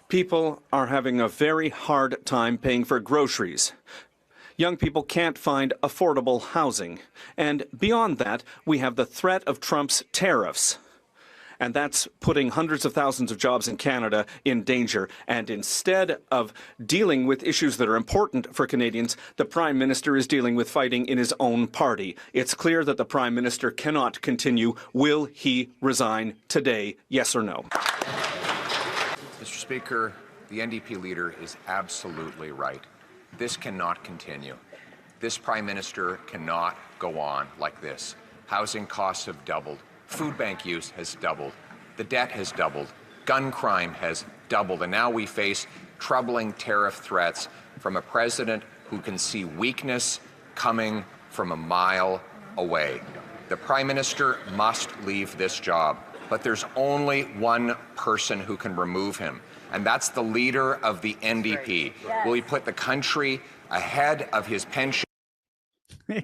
People are having a very hard time paying for groceries. Young people can't find affordable housing. And beyond that, we have the threat of Trump's tariffs. And that's putting hundreds of thousands of jobs in Canada in danger. And instead of dealing with issues that are important for Canadians, the Prime Minister is dealing with fighting in his own party. It's clear that the Prime Minister cannot continue. Will he resign today? Yes or no? Mr. Speaker, the NDP leader is absolutely right. This cannot continue. This Prime Minister cannot go on like this. Housing costs have doubled. Food bank use has doubled. The debt has doubled. Gun crime has doubled. And now we face troubling tariff threats from a president who can see weakness coming from a mile away. The Prime Minister must leave this job. But there's only one person who can remove him, and that's the leader of the NDP. Yes. Will he put the country ahead of his pension?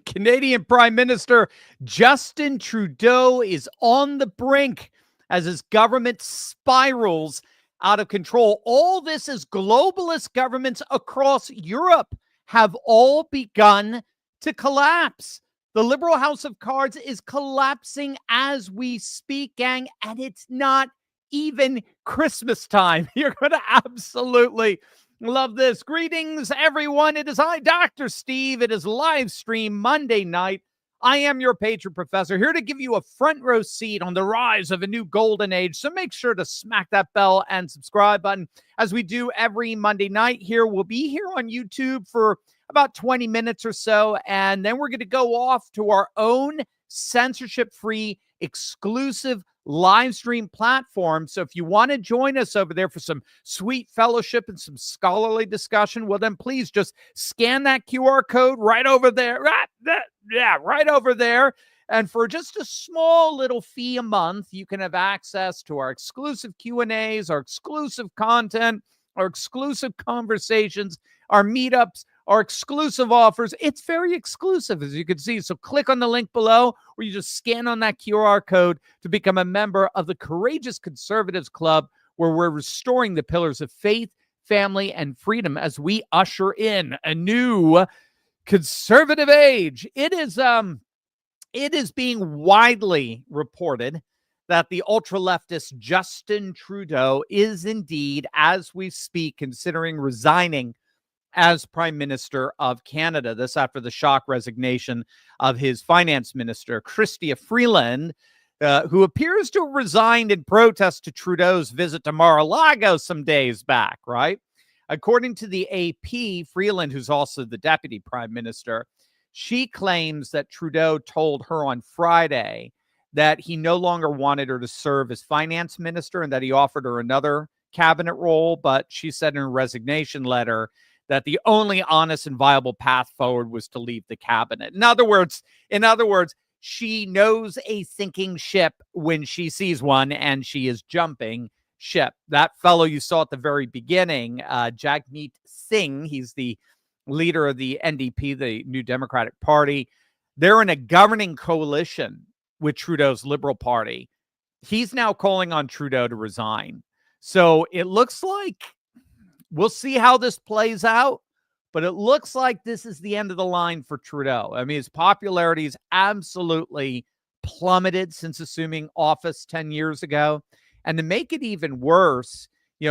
Canadian Prime Minister Justin Trudeau is on the brink as his government spirals out of control. All this as globalist governments across Europe have all begun to collapse. The Liberal House of Cards is collapsing as we speak, gang, and it's not even Christmas time. You're going to absolutely love this. Greetings, everyone. It is I, Dr. Steve. It is live stream Monday night. I am your patron professor, here to give you a front row seat on the rise of a new golden age. So make sure to smack that bell and subscribe button as we do every Monday night here. We'll be here on YouTube for about 20 minutes or so, and then we're going to go off to our own censorship-free exclusive live stream platform. So if you want to join us over there for some sweet fellowship and some scholarly discussion, well, then please just scan that QR code right over there. Right over there. And for just a small little fee a month, you can have access to our exclusive Q&As, our exclusive content, our exclusive conversations, our meetups, our exclusive offers. It's very exclusive, as you can see. So click on the link below, or you just scan on that QR code to become a member of the Courageous Conservatives Club, where we're restoring the pillars of faith, family, and freedom as we usher in a new conservative age. It is being widely reported that the ultra-leftist Justin Trudeau is indeed, as we speak, considering resigning as Prime Minister of Canada. This after the shock resignation of his finance minister, Freeland, who appears to have resigned in protest to Trudeau's visit to Mar-a-Lago some days back, right? According to the AP, Freeland, who's also the deputy prime minister, she claims that Trudeau told her on Friday that he no longer wanted her to serve as finance minister and that he offered her another cabinet role. But she said in her resignation letter that the only honest and viable path forward was to leave the cabinet. In other words, she knows a sinking ship when she sees one, and she is jumping ship. That fellow you saw at the very beginning, Jagmeet Singh, he's the leader of the NDP, the New Democratic Party. They're in a governing coalition with Trudeau's Liberal Party. He's now calling on Trudeau to resign. So it looks like we'll see how this plays out, but it looks like this is the end of the line for Trudeau. I mean, his popularity has absolutely plummeted since assuming office 10 years ago. And to make it even worse,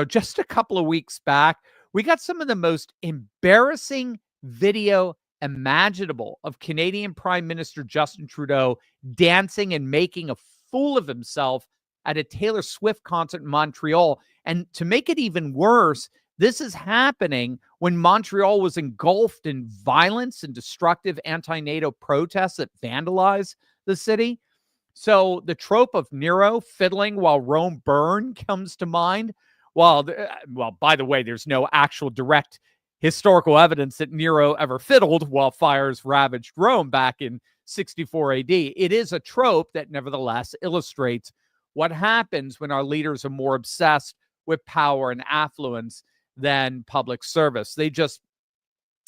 just a couple of weeks back, we got some of the most embarrassing video imaginable of Canadian Prime Minister Justin Trudeau dancing and making a fool of himself at a Taylor Swift concert in Montreal. And to make it even worse, this is happening when Montreal was engulfed in violence and destructive anti-NATO protests that vandalized the city. So the trope of Nero fiddling while Rome burned comes to mind. Well, by the way, there's no actual direct historical evidence that Nero ever fiddled while fires ravaged Rome back in 64 AD. It is a trope that nevertheless illustrates what happens when our leaders are more obsessed with power and affluence than public service.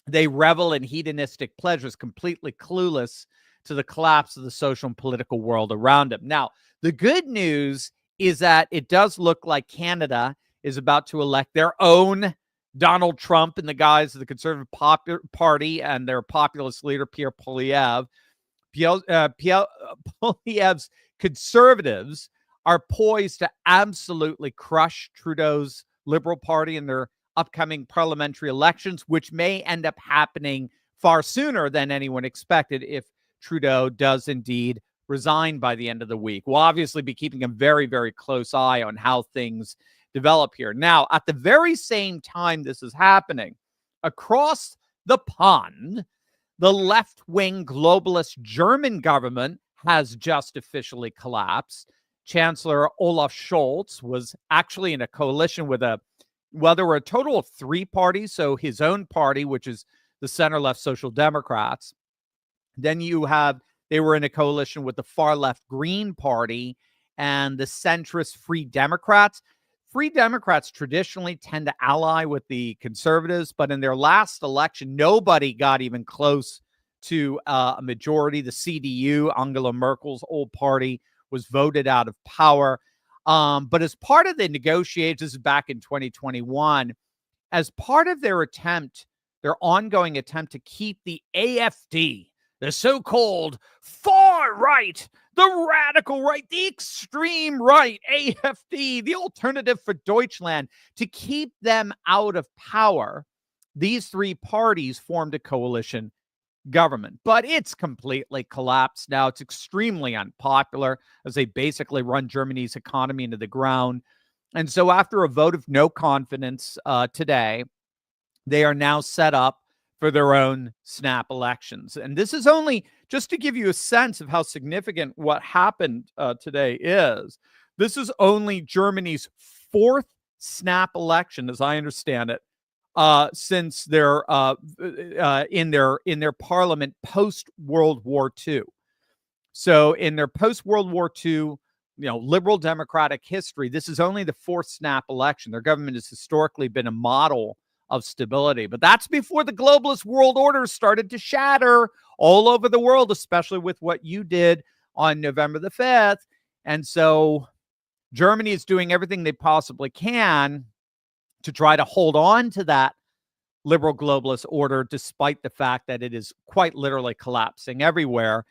They revel in hedonistic pleasures, completely clueless to the collapse of the social and political world around them. Now, the good news is that it does look like Canada is about to elect their own Donald Trump in the guise of the Conservative Party and their populist leader, Pierre Poilievre. Poilievre's Conservatives are poised to absolutely crush Trudeau's Liberal Party in their upcoming parliamentary elections, which may end up happening far sooner than anyone expected if Trudeau does indeed resign by the end of the week. We'll obviously be keeping a very, very close eye on how things develop here. Now, at the very same time this is happening, across the pond, the left-wing globalist German government has just officially collapsed. Chancellor Olaf Scholz was actually in a coalition with there were a total of 3 parties. So his own party, which is the center-left Social Democrats. Then they were in a coalition with the far-left Green Party and the centrist Free Democrats. Free Democrats traditionally tend to ally with the Conservatives, but in their last election, nobody got even close to a majority. The CDU, Angela Merkel's old party, was voted out of power. But as part of the negotiations back in 2021, as part of their ongoing attempt to keep the AfD, the so-called far right, the radical right, the extreme right, AfD, the Alternative for Deutschland, to keep them out of power, these 3 parties formed a coalition government. But it's completely collapsed now. It's extremely unpopular as they basically run Germany's economy into the ground. And so after a vote of no confidence today, they are now set up for their own snap elections. And this is only just to give you a sense of how significant what happened today is. This is only Germany's 4th snap election, as I understand it, since they're in their parliament post World War II. So in their post World War II, liberal democratic history, this is only the 4th snap election. Their government has historically been a model of stability, but that's before the globalist world order started to shatter all over the world, especially with what you did on November the 5th. And so Germany is doing everything they possibly can to try to hold on to that liberal globalist order, despite the fact that it is quite literally collapsing everywhere.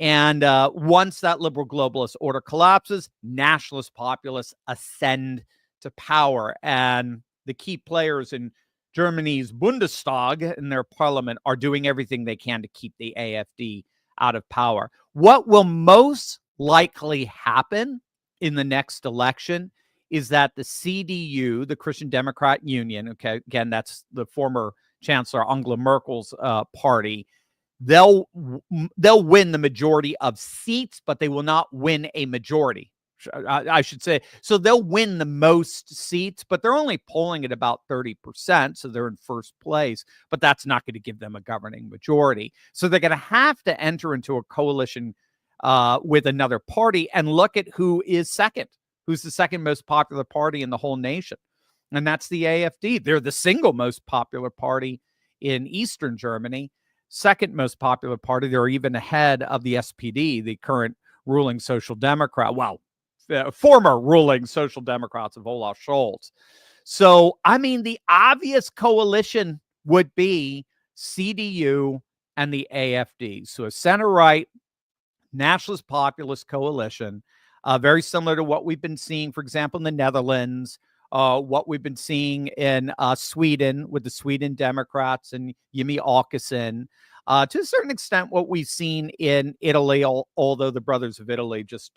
And once that liberal globalist order collapses, nationalist populists ascend to power. And the key players in Germany's Bundestag, in their parliament, are doing everything they can to keep the AfD out of power. What will most likely happen in the next election is that the CDU, the Christian Democrat Union, okay, again, that's the former Chancellor Angela Merkel's party, they'll win the majority of seats, but they will not win a majority, I should say. So they'll win the most seats, but they're only polling at about 30%, so they're in first place, but that's not going to give them a governing majority. So they're going to have to enter into a coalition with another party and look at who is second. Who's the second most popular party in the whole nation? And that's the AfD. They're the single most popular party in Eastern Germany, second most popular party. They're even ahead of the SPD, the current ruling Social Democrat, former ruling Social Democrats of Olaf Scholz. So, I mean, the obvious coalition would be CDU and the AfD. So a center-right nationalist populist coalition, very similar to what we've been seeing, for example, in the Netherlands, what we've been seeing in Sweden with the Sweden Democrats and Jimmy Åkesson, to a certain extent what we've seen in Italy, although the Brothers of Italy just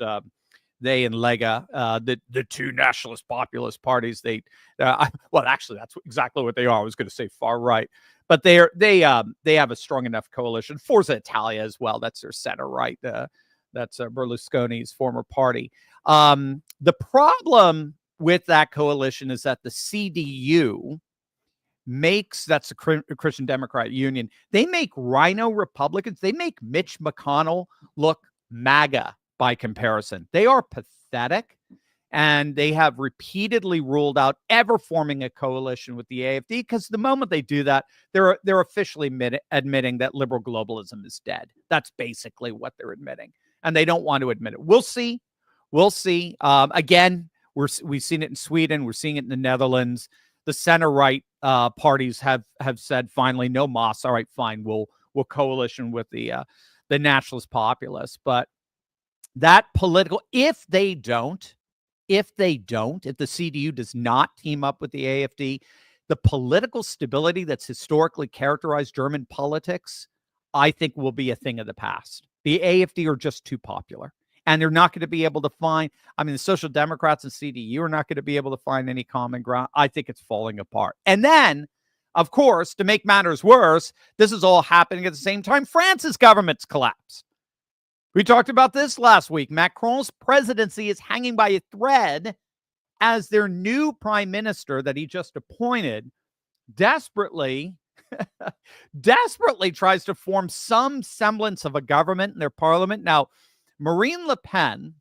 they and Lega, the 2 nationalist populist parties, actually that's exactly what they are. I was going to say far right, but they have a strong enough coalition. Forza Italia as well. That's their center right. That's Berlusconi's former party. The problem with that coalition is that the CDU that's the Christian Democrat Union. They make Rhino Republicans. They make Mitch McConnell look MAGA by comparison. They are pathetic, and they have repeatedly ruled out ever forming a coalition with the AfD, because the moment they do that, they're officially admitting that liberal globalism is dead. That's basically what they're admitting, and they don't want to admit it. We'll see we'll see. Again, we've seen it in Sweden. We're seeing it in the Netherlands. The center-right parties have said finally, no mas. All right, fine. We'll coalition with the nationalist populists. But that political, if the CDU does not team up with the AfD, the political stability that's historically characterized German politics, I think, will be a thing of the past. The AfD are just too popular. And they're not going to be able to find, the Social Democrats and CDU are not going to be able to find any common ground. I think it's falling apart. And then, of course, to make matters worse, this is all happening at the same time France's government's collapsed. We talked about this last week. Macron's presidency is hanging by a thread as their new prime minister that he just appointed desperately tries to form some semblance of a government in their parliament. Now, Marine Le Pen,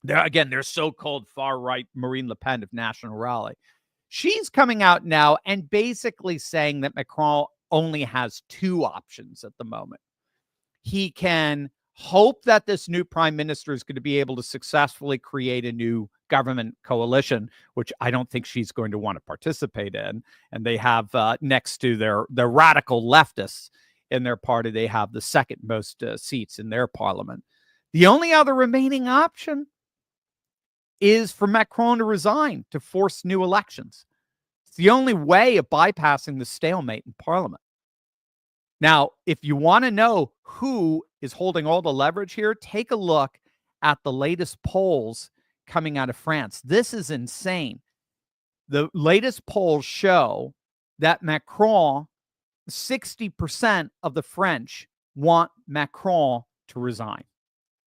their so-called far-right Marine Le Pen of National Rally, she's coming out now and basically saying that Macron only has two options at the moment. He can hope that this new prime minister is going to be able to successfully create a new government coalition, which I don't think she's going to want to participate in. And they have next to their radical leftists in their party, they have the second most seats in their parliament. The only other remaining option is for Macron to resign to force new elections. It's the only way of bypassing the stalemate in parliament. Now, if you want to know who is holding all the leverage here, take a look at the latest polls coming out of France. This is insane. The latest polls show that Macron, 60% of the French want Macron to resign.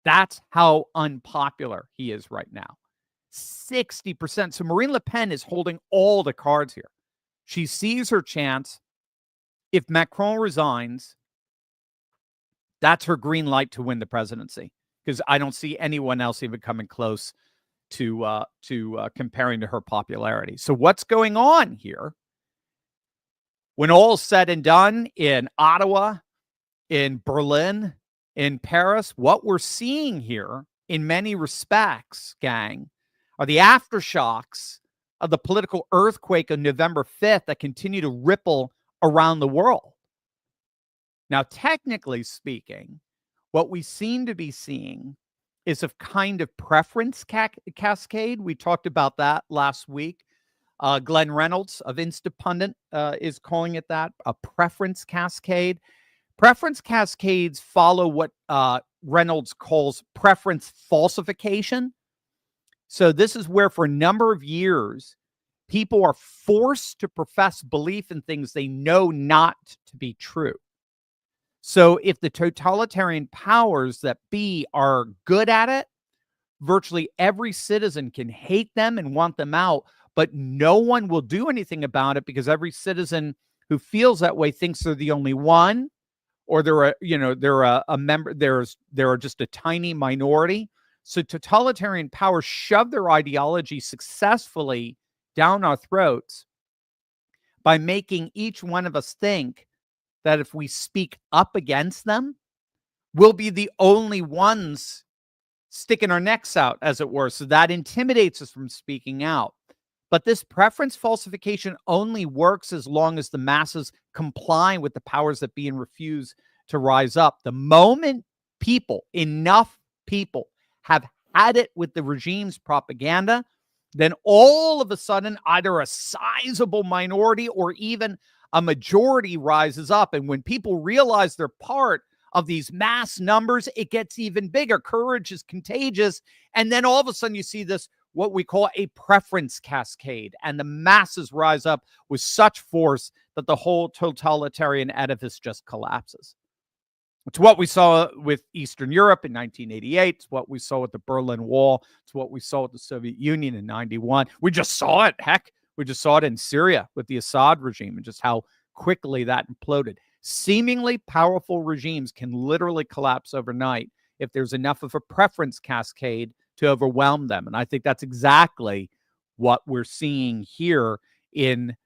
That's how unpopular he is right now. 60%. So Marine Le Pen is holding all the cards here. She sees her chance. If Macron resigns, that's her green light to win the presidency, because I don't see anyone else even coming close to comparing to her popularity. So what's going on here? When all's said and done in Ottawa, in Berlin, in Paris, what we're seeing here in many respects, gang, are the aftershocks of the political earthquake of November 5th that continue to ripple around the world. Now, technically speaking, what we seem to be seeing is a kind of preference cascade. We talked about that last week. Glenn Reynolds of Instapundit is calling it that, a preference cascade. Preference cascades follow what Reynolds calls preference falsification. So this is where for a number of years, people are forced to profess belief in things they know not to be true. So if the totalitarian powers that be are good at it, virtually every citizen can hate them and want them out, but no one will do anything about it because every citizen who feels that way thinks they're the only one, or they're a member. There are just a tiny minority. So totalitarian powers shove their ideology successfully down our throats by making each one of us think that if we speak up against them, we'll be the only ones sticking our necks out, as it were. So that intimidates us from speaking out. But this preference falsification only works as long as the masses comply with the powers that be and refuse to rise up. The moment enough people have had it with the regime's propaganda, then all of a sudden, either a sizable minority or even a majority rises up. And when people realize they're part of these mass numbers, it gets even bigger. Courage is contagious. And then all of a sudden you see this, what we call a preference cascade. And the masses rise up with such force that the whole totalitarian edifice just collapses. It's what we saw with Eastern Europe in 1988. It's what we saw with the Berlin Wall. It's what we saw with the Soviet Union in 91. We just saw it. Heck, we just saw it in Syria with the Assad regime and just how quickly that imploded. Seemingly powerful regimes can literally collapse overnight if there's enough of a preference cascade to overwhelm them. And I think that's exactly what we're seeing here in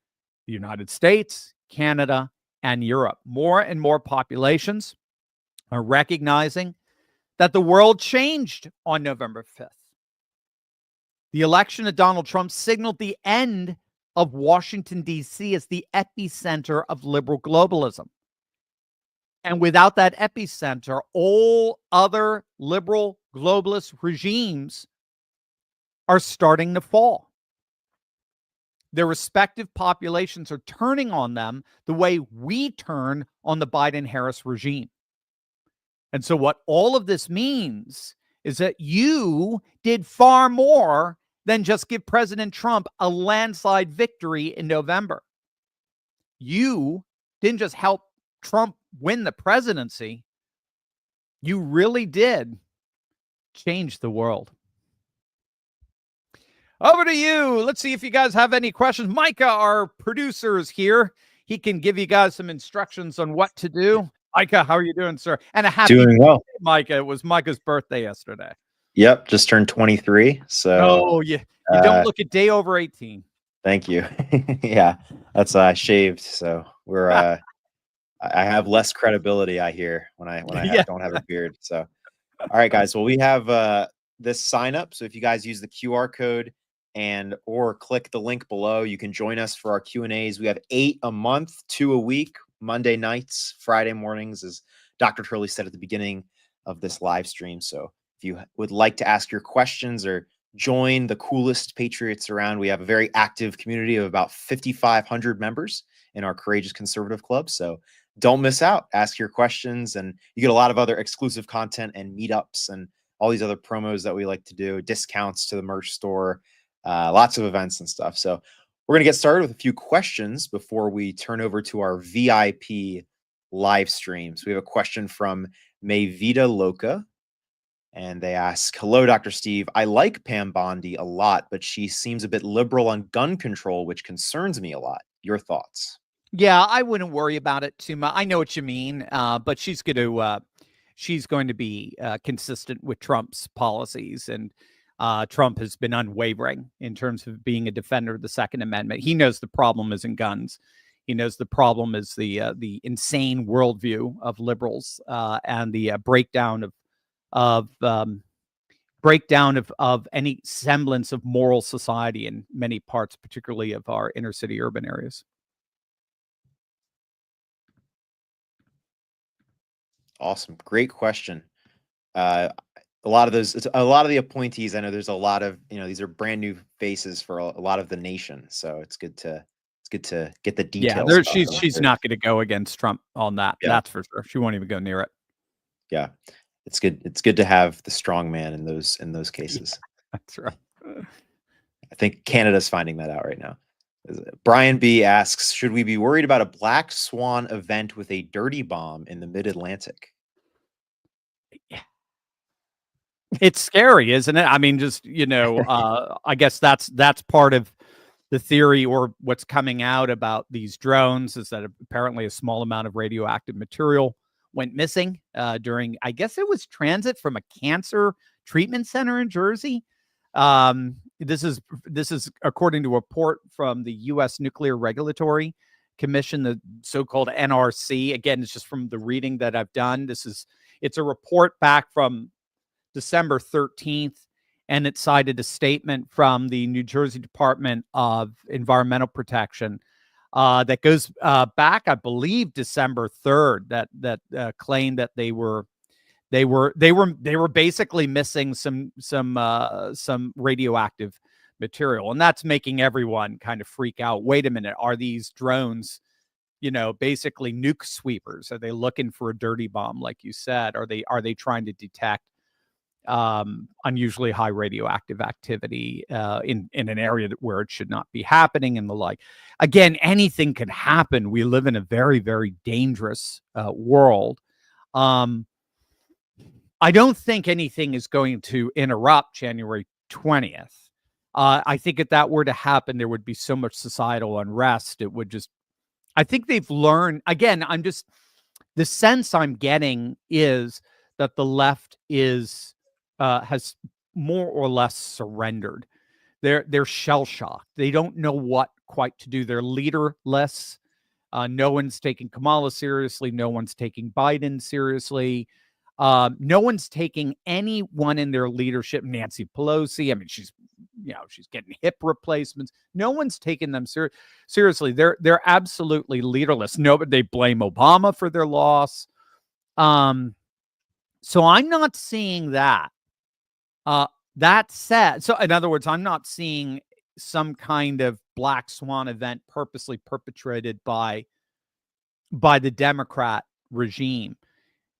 the United States, Canada, and Europe. More and more populations are recognizing that the world changed on November 5th. The election of Donald Trump signaled the end of Washington, D.C. as the epicenter of liberal globalism. And without that epicenter, all other liberal globalist regimes are starting to fall. Their respective populations are turning on them the way we turn on the Biden-Harris regime. And so what all of this means is that you did far more than just give President Trump a landslide victory in November. You didn't just help Trump win the presidency. You really did change the world. Over to you. Let's see if you guys have any questions. Micah, our producer, is here. He can give you guys some instructions on what to do. Micah, how are you doing, sir? And a happy Doing well, birthday, Micah. It was Micah's birthday yesterday. Yep, just turned 23. So Oh, you don't look a day over 18. Thank you. Yeah, that's I shaved, so we're I have less credibility, I hear, when I don't have a beard. So all right, guys. Well, we have this sign up. So if you guys use the QR code and or click the link below, you can join us for our Q&As. We have 8 a month, 2 a week, Monday nights, Friday mornings, as Dr. Turley said at the beginning of this live stream. So if you would like to ask your questions or join the coolest patriots around, we have a very active community of about 5,500 members in our Courageous Conservative Club. So don't miss out. Ask your questions, and you get a lot of other exclusive content and meetups and all these other promos that we like to do, discounts to the merch store, lots of events and stuff. So we're going to get started with a few questions before we turn over to our VIP live streams. We have a question from Mayvita Loca, and they ask, hello, Dr. Steve. I like Pam Bondi a lot, but she seems a bit liberal on gun control, which concerns me a lot. Your thoughts? Yeah, I wouldn't worry about it too much. I know what you mean, but she's going to be consistent with Trump's policies, and Trump has been unwavering in terms of being a defender of the Second Amendment. He knows the problem isn't guns. He knows the problem is the insane worldview of liberals and the breakdown of any semblance of moral society in many parts, particularly of our inner city urban areas. Awesome. Great question. A lot of the appointees, I know there's a lot of, these are brand new faces for a lot of the nation. So it's good to get the details. Yeah, she's not going to go against Trump on that. Yeah. That's for sure. She won't even go near it. Yeah. It's good. It's good to have the strong man in those cases. That's right. I think Canada's finding that out right now. Brian B asks, should we be worried about a black swan event with a dirty bomb in the mid-Atlantic? It's scary, isn't it? I mean, just, I guess that's part of the theory, or what's coming out about these drones, is that apparently a small amount of radioactive material went missing during, I guess it was transit from a cancer treatment center in Jersey. This is according to a report from the U.S. Nuclear Regulatory Commission, the so-called NRC. Again, it's just from the reading that I've done. It's a report back from December 13th, and it cited a statement from the New Jersey Department of Environmental Protection that goes back, I believe, December 3rd, that claimed that they were basically missing some radioactive material, and that's making everyone kind of freak out. Wait a minute, are these drones, basically nuke sweepers? Are they looking for a dirty bomb, like you said? Are they trying to detect unusually high radioactive activity in an area where it should not be happening, and the like? Again, anything could happen. We live in a very, very dangerous world. I don't think anything is going to interrupt January 20th. I think if that were to happen, there would be so much societal unrest. It would just, I think they've learned, again, the sense I'm getting is that the left has more or less surrendered. They're shell-shocked. They don't know what quite to do. They're leaderless. No one's taking Kamala seriously. No one's taking Biden seriously. No one's taking anyone in their leadership. Nancy Pelosi, I mean, she's she's getting hip replacements. No one's taking them seriously. They're absolutely leaderless. Nobody, they blame Obama for their loss. So I'm not seeing that. That said, so in other words, I'm not seeing some kind of black swan event purposely perpetrated by the Democrat regime.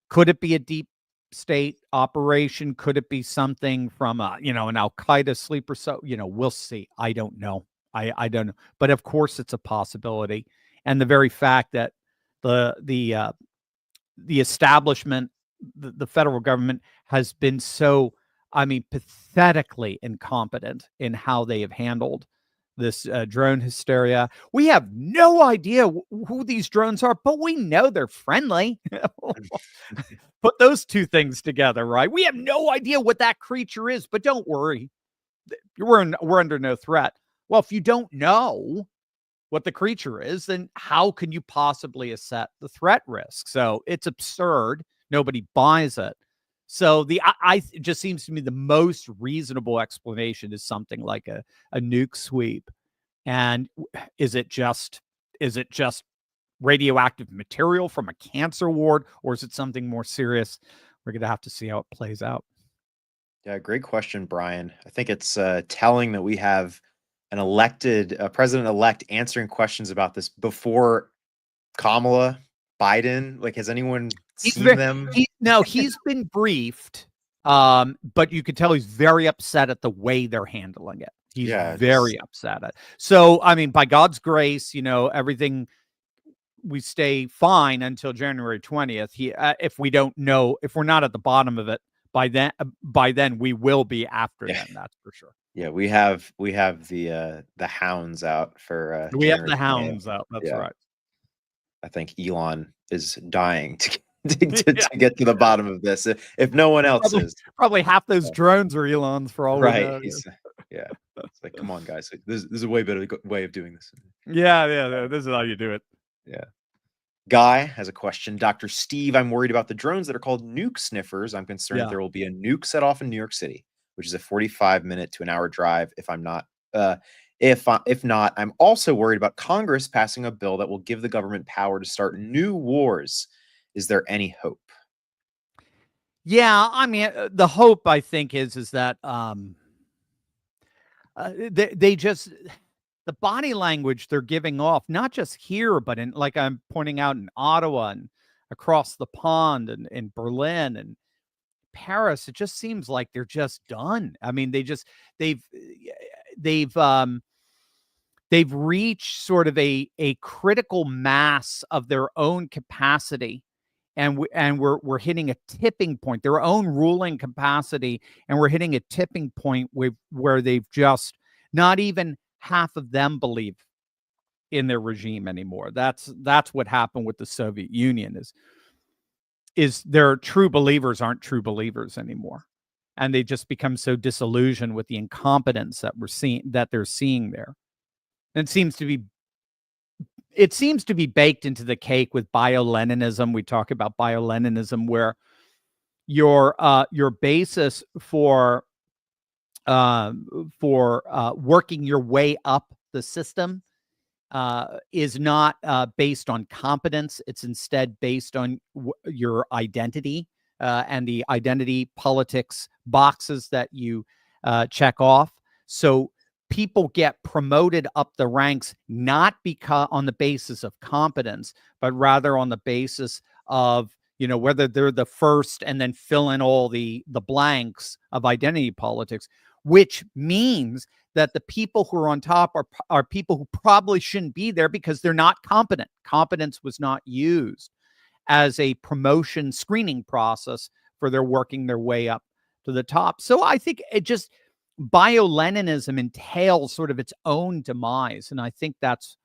Could it be a deep state operation? Could it be something from an Al-Qaeda sleeper? So, we'll see. I don't know. I don't know. But of course it's a possibility. And the very fact that the establishment, the federal government has been so, pathetically incompetent in how they have handled this drone hysteria. We have no idea who these drones are, but we know they're friendly. Put those two things together, right? We have no idea what that creature is, but don't worry. We're under no threat. Well, if you don't know what the creature is, then how can you possibly assess the threat risk? So it's absurd. Nobody buys it. So it just seems to me the most reasonable explanation is something like a nuke sweep. And is it just radioactive material from a cancer ward, or is it something more serious? We're going to have to see how it plays out. Yeah, great question, Brian. I think it's telling that we have an elected president-elect answering questions about this before Kamala Biden. Like, has anyone seen them? He's been briefed, but you could tell he's very upset at the way they're handling it. He's very upset at it. So, by God's grace, everything, we stay fine until January 20th. If we don't know, if we're not at the bottom of it by then we will be after them. That's for sure. Yeah, we have the hounds out for. We have the hounds out. That's right. I think Elon is dying to get to the bottom of this. If no one else is, probably half those drones are Elon's for all we know. It's like, come on, guys, this is a way better way of doing this. Yeah. This is how you do it. Yeah. Guy has a question. Dr. Steve, I'm worried about the drones that are called nuke sniffers. I'm concerned that there will be a nuke set off in New York City, which is a 45-minute to an hour drive. If not, I'm also worried about Congress passing a bill that will give the government power to start new wars. Is there any hope? Yeah, the hope, I think, is that they just, the body language they're giving off, not just here, but in, like I'm pointing out, in Ottawa and across the pond and in Berlin and Paris, it just seems like they're just done. They've reached sort of a critical mass of their own capacity, and we're hitting a tipping point, their own ruling capacity, and we're hitting a tipping point where they've just, not even half of them believe in their regime anymore. That's what happened with the Soviet Union, is their true believers aren't true believers anymore. And they just become so disillusioned with the incompetence that they're seeing there. And it seems to be baked into the cake with bio-Leninism. We talk about bio-Leninism, where your basis for working your way up the system is not based on competence. It's instead based on your identity and the identity politics boxes that you check off. So people get promoted up the ranks not because on the basis of competence, but rather on the basis of, whether they're the first and then fill in all the blanks of identity politics, which means that the people who are on top are people who probably shouldn't be there because they're not competent. Competence was not used as a promotion screening process for their working their way up to the top. So I think bio-Leninism entails sort of its own demise, and I think that's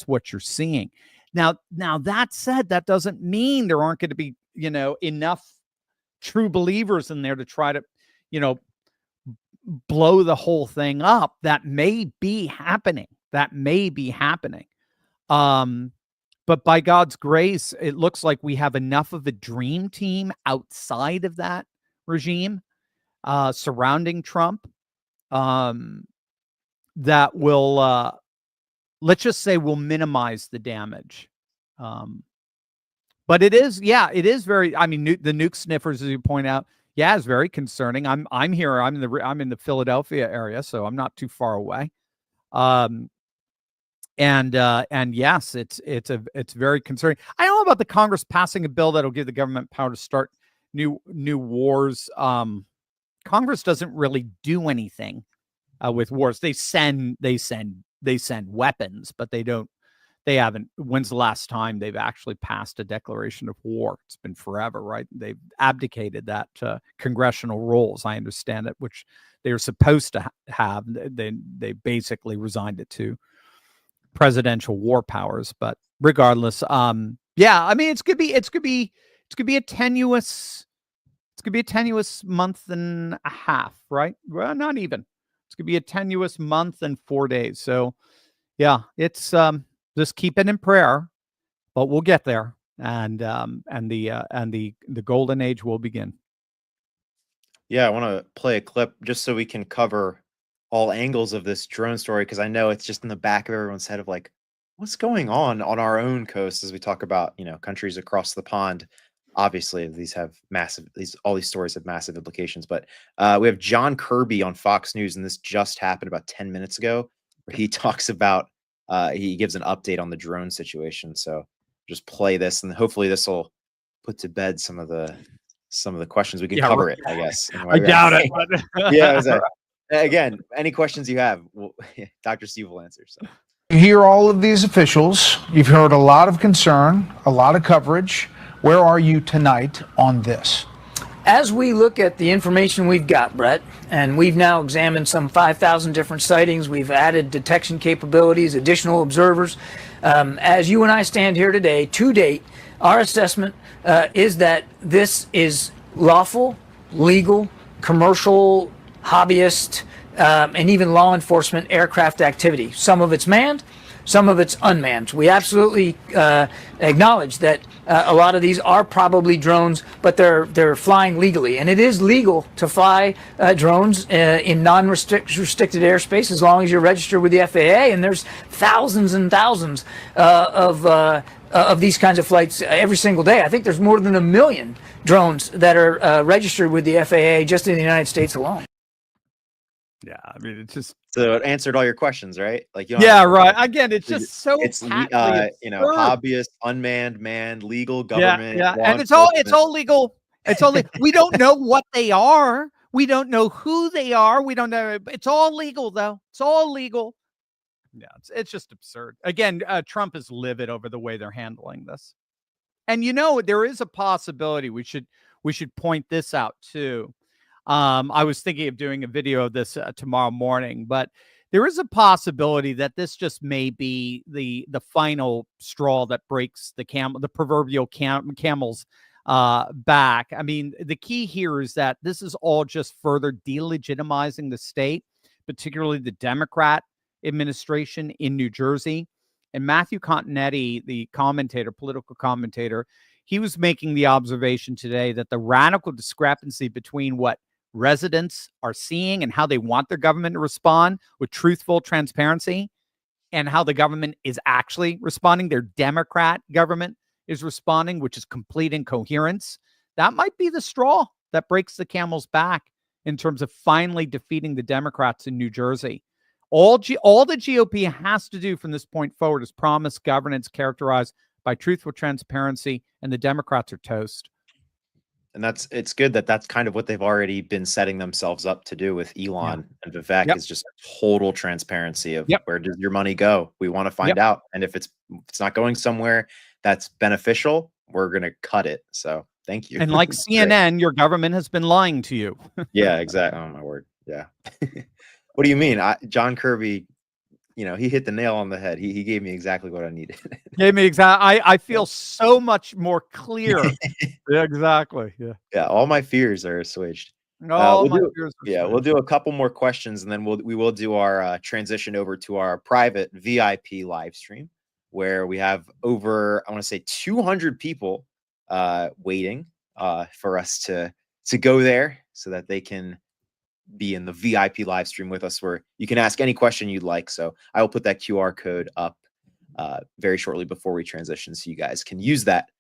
what you're seeing. Now that said, that doesn't mean there aren't going to be, enough true believers in there to try to, blow the whole thing up. That may be happening. But by God's grace, it looks like we have enough of a dream team outside of that regime surrounding Trump, that will, let's just say, will minimize the damage. But it is very. I mean, the nuke sniffers, as you point out, it's very concerning. I'm here. I'm in the Philadelphia area, so I'm not too far away. And yes, it's very concerning. I don't know about the Congress passing a bill that'll give the government power to start new wars. Congress doesn't really do anything with wars. They send weapons, but they haven't. When's the last time they've actually passed a declaration of war? It's been forever, right? They've abdicated that congressional roles, I understand it, which they were supposed to have. They basically resigned it to presidential war powers. But regardless, I mean, it's gonna be a tenuous month and a half, right? Well, not even. It's gonna be a tenuous month and 4 days. So yeah, it's just keep it in prayer, but we'll get there, and the golden age will begin. Yeah, I want to play a clip just so we can cover all angles of this drone story, because I know it's just in the back of everyone's head of like, what's going on our own coast as we talk about, countries across the pond. Obviously, all these stories have massive implications, but we have John Kirby on Fox News, and this just happened about 10 minutes ago, where he talks about he gives an update on the drone situation. So just play this, and hopefully this will put to bed some of the questions. We can cover it, I guess. I doubt it. Yeah. Again, any questions you have, Dr. Steve will answer. So you hear all of these officials. You've heard a lot of concern, a lot of coverage. Where are you tonight on this? As we look at the information we've got, Brett, and we've now examined some 5,000 different sightings, we've added detection capabilities, additional observers. As you and I stand here today, to date, our assessment is that this is lawful, legal, commercial, hobbyist, and even law enforcement aircraft activity. Some of it's manned, some of it's unmanned. We absolutely acknowledge that a lot of these are probably drones, but they're flying legally, and it is legal to fly drones in non-restricted airspace as long as you're registered with the FAA. And there's thousands and thousands of these kinds of flights every single day. I think there's more than 1 million drones that are registered with the FAA just in the United States alone. Yeah, I mean, it's just so it answered all your questions, right? Like, right. Again, it's just so hobbyist, unmanned, manned, legal, government. Yeah. And it's all legal. It's only we don't know what they are. We don't know who they are. We don't know. It's all legal, though. It's all legal. Yeah, it's just absurd. Again, Trump is livid over the way they're handling this. And there is a possibility we should point this out too. I was thinking of doing a video of this tomorrow morning, but there is a possibility that this just may be the final straw that breaks the proverbial camel's back. I mean, the key here is that this is all just further delegitimizing the state, particularly the Democrat administration in New Jersey. And Matthew Continetti, the political commentator, he was making the observation today that the radical discrepancy between what residents are seeing and how they want their government to respond with truthful transparency and how the government is actually responding, their Democrat government is responding, which is complete incoherence. That might be the straw that breaks the camel's back in terms of finally defeating the Democrats in New Jersey. All the GOP has to do from this point forward is promise governance characterized by truthful transparency, and the Democrats are toast. And it's good that that's kind of what they've already been setting themselves up to do with Elon and Vivek is just total transparency of where does your money go? We want to find out. And if it's not going somewhere that's beneficial, we're going to cut it. So thank you. And like CNN, your government has been lying to you. Yeah, exactly. Oh my word. Yeah. What do you mean? John Kirby, he hit the nail on the head. He gave me exactly what I needed. Gave me exactly. I feel so much more clear. Yeah, exactly. Yeah. All my fears are assuaged. We'll do a couple more questions, and then we will do our transition over to our private VIP live stream, where we have over, I want to say, 200 people waiting for us to go there so that they can be in the VIP live stream with us, where you can ask any question you'd like. So I will put that QR code up very shortly before we transition, so you guys can use that.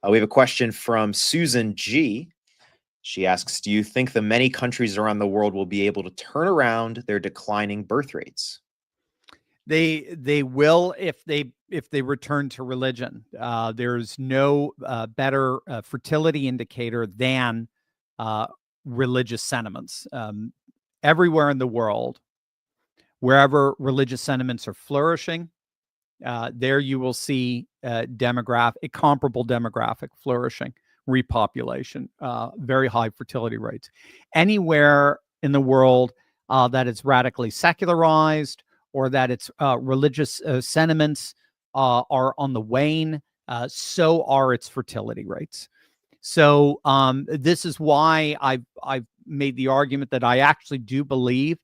We have a question from Susan G. She asks, do you think the many countries around the world will be able to turn around their declining birth rates? They will if they return to religion. There's no better fertility indicator than religious sentiments. Everywhere in the world, wherever religious sentiments are flourishing, there you will see a comparable demographic flourishing, repopulation, very high fertility rates. Anywhere in the world that is radically secularized, or that its religious sentiments are on the wane, so are its fertility rates. So this is why I've made the argument that I actually do believe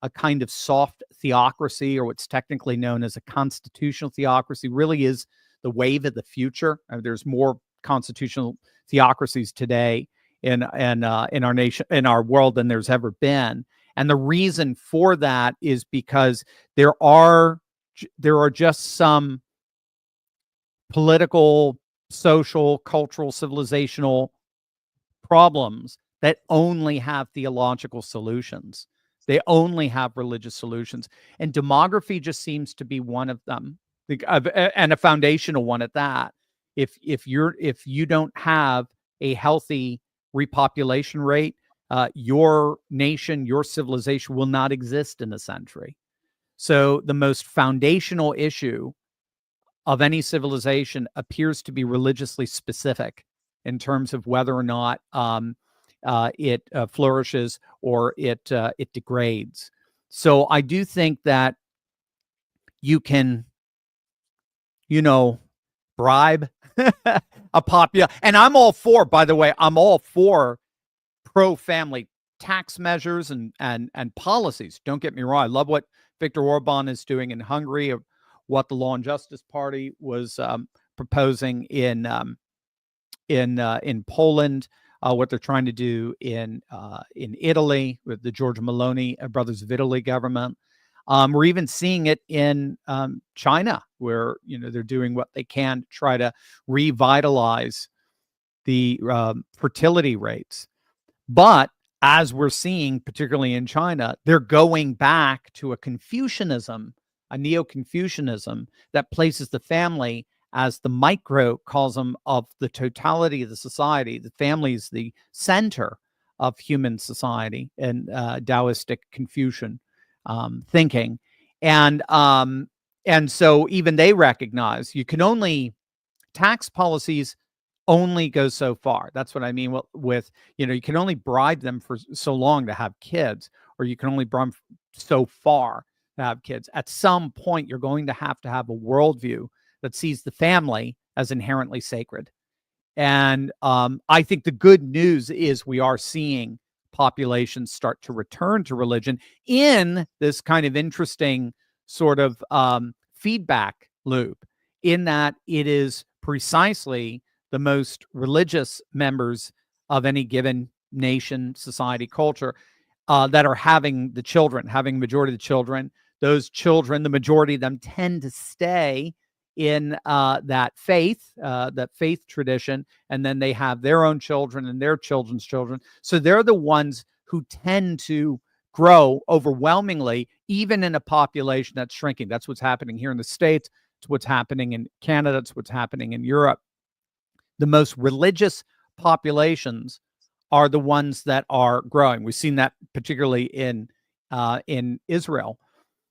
a kind of soft theocracy, or what's technically known as a constitutional theocracy, really is the wave of the future. There's more constitutional theocracies today in our nation, in our world, than there's ever been. And the reason for that is because there are just some political, social, cultural, civilizational problems that only have theological solutions. They only have religious solutions. And demography just seems to be one of them, and a foundational one at that. If you don't have a healthy repopulation rate, your nation, your civilization will not exist in a century. So the most foundational issue of any civilization appears to be religiously specific in terms of whether or not it flourishes or it degrades. So I do think that you can, bribe a popular, and I'm all for, by the way, I'm all for pro-family tax measures and policies. Don't get me wrong. I love what Viktor Orban is doing in Hungary, or what the Law and Justice Party was proposing in Poland, what they're trying to do in Italy with the Giorgia Meloni Brothers of Italy government. We're even seeing it in China, where they're doing what they can to try to revitalize the fertility rates. But as we're seeing, particularly in China, they're going back to a Confucianism, a neo-Confucianism that places the family as the microcosm of the totality of the society. The family is the center of human society, and Taoistic Confucian thinking. And so even they recognize you can only, tax policies only go so far. That's what I mean with you can only bribe them for so long to have kids, or you can only bribe so far to have kids. At some point, you're going to have a worldview that sees the family as inherently sacred. And I think the good news is we are seeing populations start to return to religion in this kind of interesting sort of feedback loop, in that it is precisely the most religious members of any given nation, society, culture that are having the majority of the children. Those children, the majority of them, tend to stay in that faith tradition, and then they have their own children and their children's children. So they're the ones who tend to grow overwhelmingly, even in a population that's shrinking. That's what's happening here in the States. It's what's happening in Canada. It's what's happening in Europe. The most religious populations are the ones that are growing. We've seen that particularly in Israel,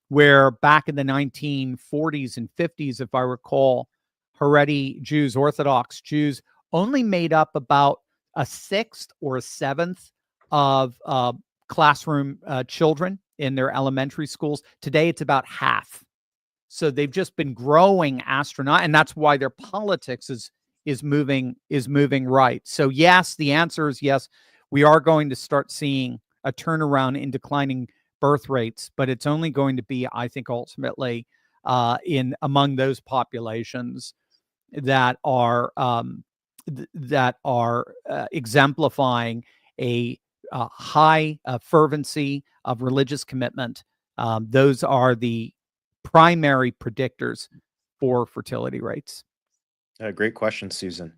where back in the 1940s and 50s, if I recall, Haredi Jews, Orthodox Jews, only made up about a sixth or a seventh of classroom children in their elementary schools. Today, it's about half. So they've just been growing astronaut, and that's why their politics is moving right. So yes, the answer is yes. We are going to start seeing a turnaround in declining birth rates, but it's only going to be, I think, ultimately among those populations that are exemplifying a high fervency of religious commitment. Those are the primary predictors for fertility rates. Great question, Susan.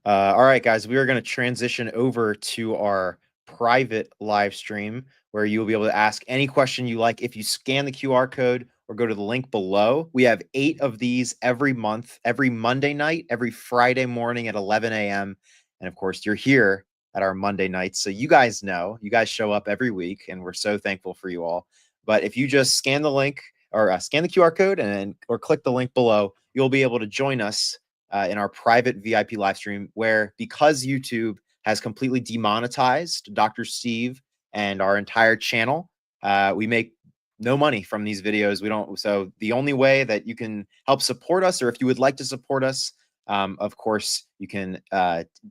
All right, guys, we are going to transition over to our private live stream where you'll be able to ask any question you like if you scan the QR code or go to the link below. We have 8 of these every month, every Monday night, every Friday morning at 11 a.m. And of course, you're here at our Monday nights. So you guys know, you guys show up every week, and we're so thankful for you all. But if you just scan the link or scan the QR code or click the link below, you'll be able to join us in our private VIP live stream, where because YouTube has completely demonetized Dr. Steve and our entire channel, we make no money from these videos. We don't. So the only way that you can help support us, or if you would like to support us, of course, you can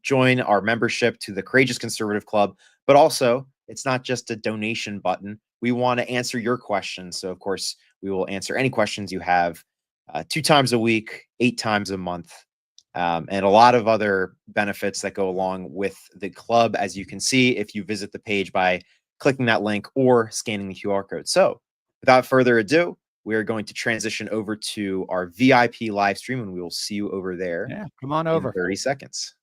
join our membership to the Courageous Conservative Club. But also, it's not just a donation button. We want to answer your questions. So of course, we will answer any questions you have 2 times a week, 8 times a month. And a lot of other benefits that go along with the club, as you can see if you visit the page by clicking that link or scanning the QR code. So without further ado, we are going to transition over to our VIP live stream, and we will see you over there. Yeah, come on over. In 30 seconds.